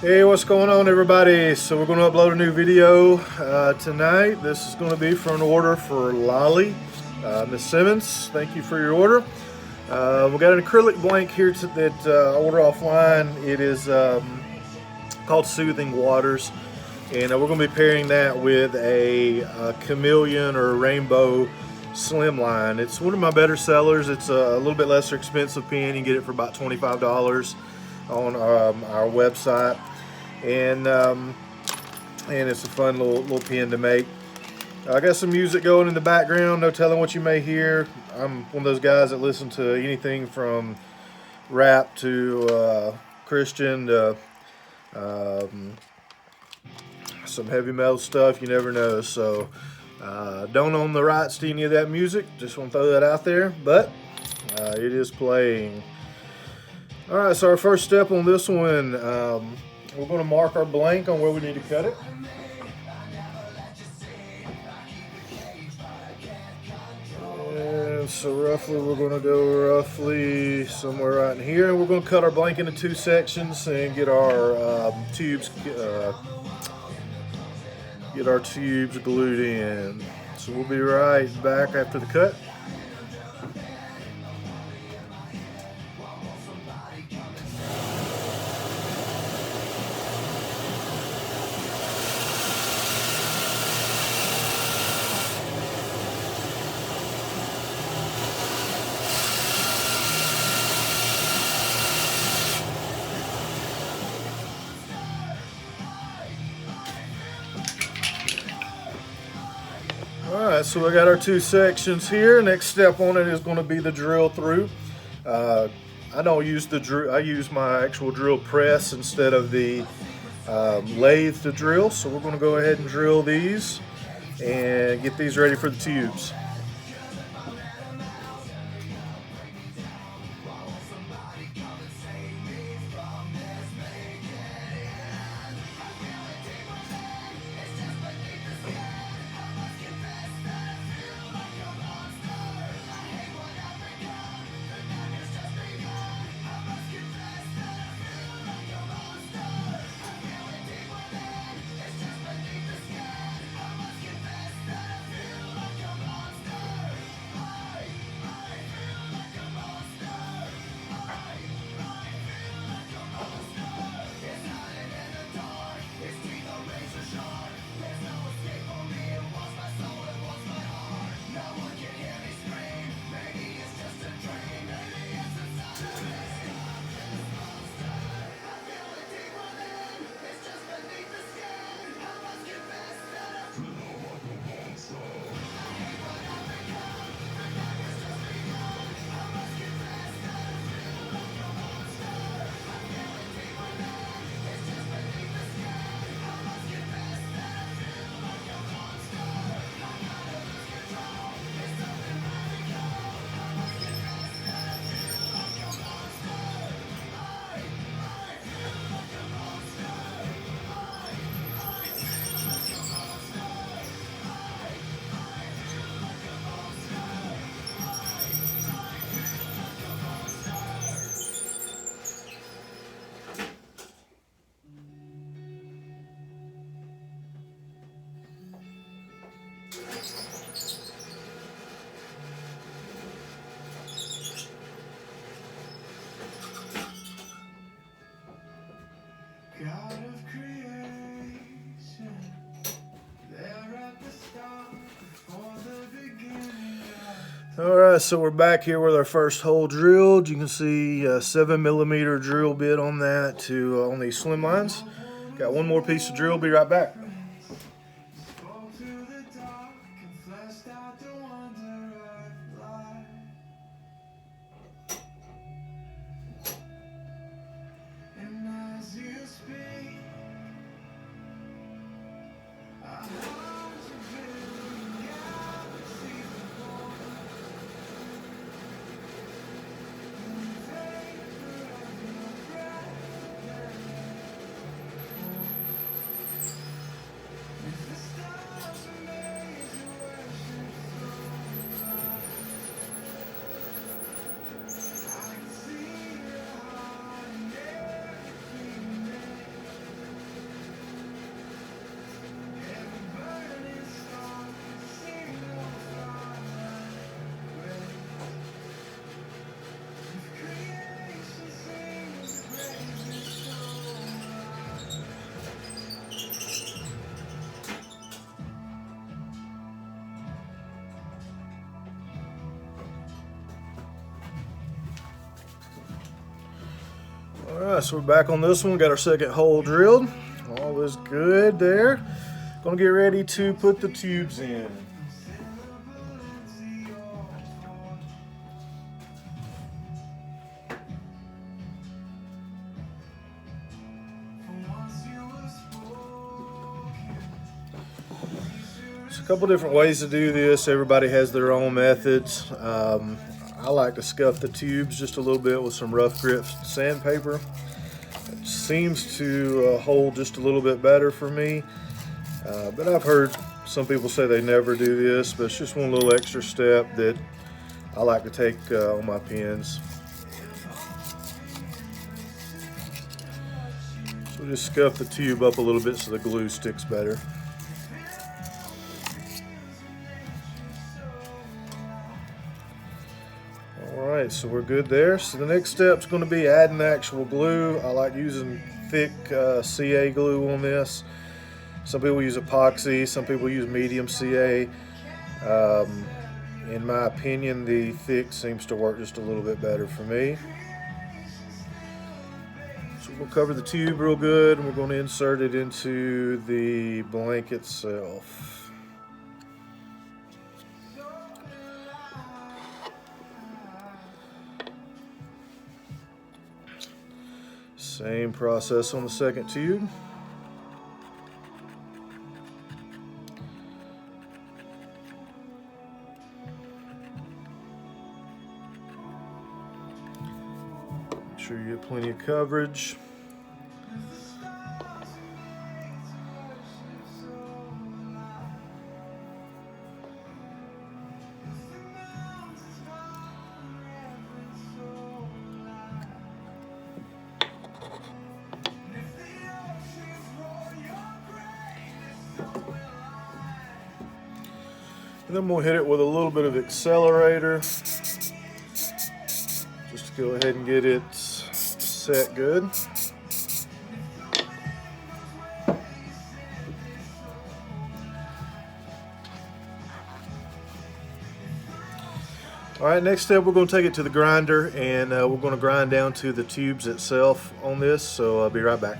Hey, what's going on, everybody? So we're going to upload a new video tonight. This is going to be for an order for Lolly. Miss Simmons, thank you for your order. We got an acrylic blank here that I ordered offline. It is called Soothing Waters, and we're going to be pairing that with a chameleon or rainbow slimline. It's one of my better sellers. It's a little bit lesser expensive pen. You can get it for about $25 on our website, and it's a fun little pen to make. I got some music going in the background, no telling what you may hear. I'm one of those guys that listen to anything from rap to Christian to some heavy metal stuff. You never know. So don't own the rights to any of that music. Just want to throw that out there, but it is playing. All right, so our first step on this one, we're going to mark our blank on where we need to cut it. And so roughly, we're going to go roughly somewhere right in here, and we're going to cut our blank into two sections and get our tubes glued in. So we'll be right back after the cut. Alright, so we got our two sections here. Next step on it is going to be the drill through. I don't use the drill, I use my actual drill press instead of the lathe to drill. So we're going to go ahead and drill these and get these ready for the tubes. God of creation, there at the start, before the beginning. Alright, so we're back here with our first hole drilled. You can see a 7mm drill bit on that to on these slim lines. Got one more piece of drill, be right back. Alright, so we're back on this one. Got our second hole drilled. All is good there. Gonna get ready to put the tubes in. There's a couple different ways to do this. Everybody has their own methods. I like to scuff the tubes just a little bit with some rough grit sandpaper. It seems to hold just a little bit better for me. But I've heard some people say they never do this, but it's just one little extra step that I like to take on my pins. So just scuff the tube up a little bit so the glue sticks better. Alright, so we're good there. So the next step is going to be adding actual glue. I like using thick CA glue on this. Some people use epoxy, some people use medium CA. In my opinion, the thick seems to work just a little bit better for me. So we'll cover the tube real good, and we're going to insert it into the blank itself. Same process on the second tube. Make sure you get plenty of coverage. And then we'll hit it with a little bit of accelerator, just to go ahead and get it set good. All right, next step, we're going to take it to the grinder, and we're going to grind down to the tubes itself on this, so I'll be right back.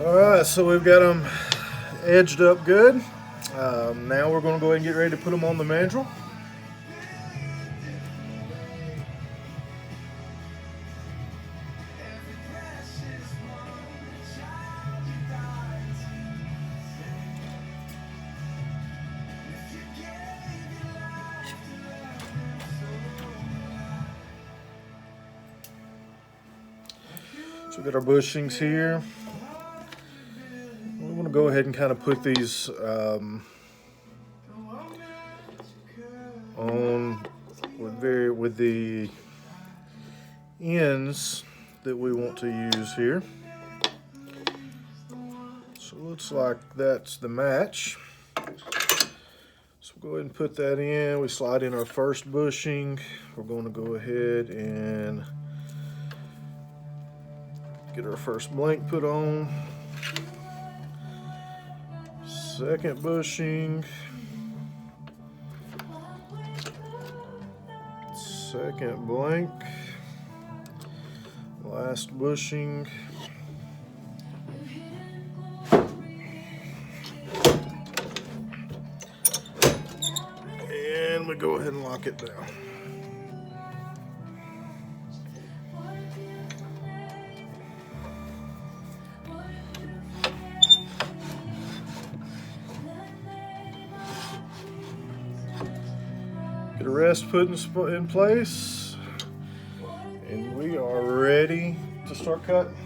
Alright, so we've got them edged up good. Now we're going to go ahead and get ready to put them on the mandrel. So we've got our bushings here. We're going to go ahead and kind of put these on with the ends that we want to use here. So it looks like that's the match. So we'll go ahead and put that in. We slide in our first bushing. We're going to go ahead and get our first blank put on. Second bushing. Second blank. Last bushing. And we go ahead and lock it down. Get the rest put in place, and we are ready to start cutting.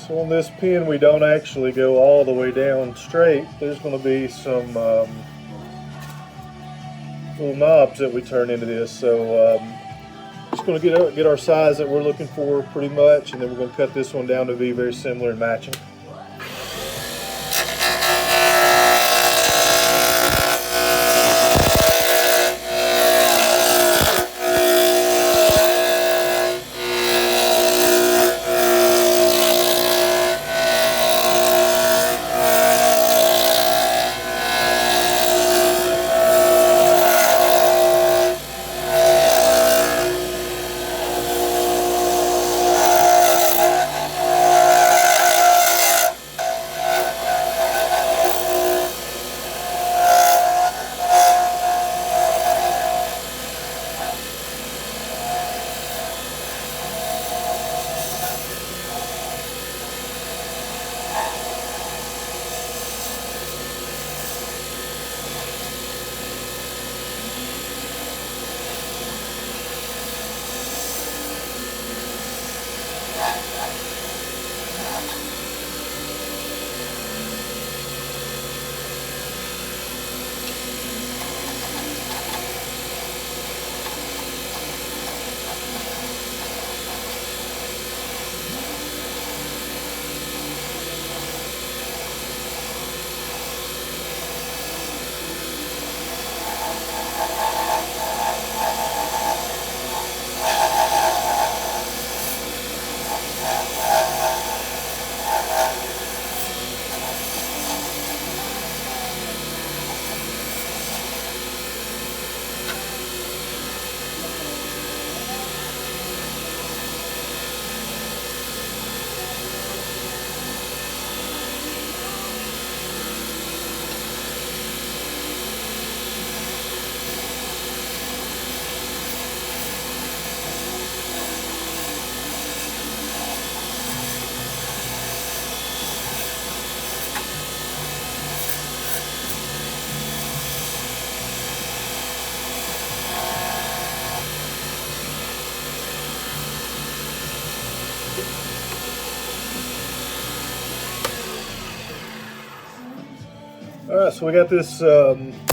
So on this pin, we don't actually go all the way down straight. There's going to be some little knobs that we turn into this. So just going to get our size that we're looking for pretty much, and then we're going to cut this one down to be very similar and matching. All right, so we got this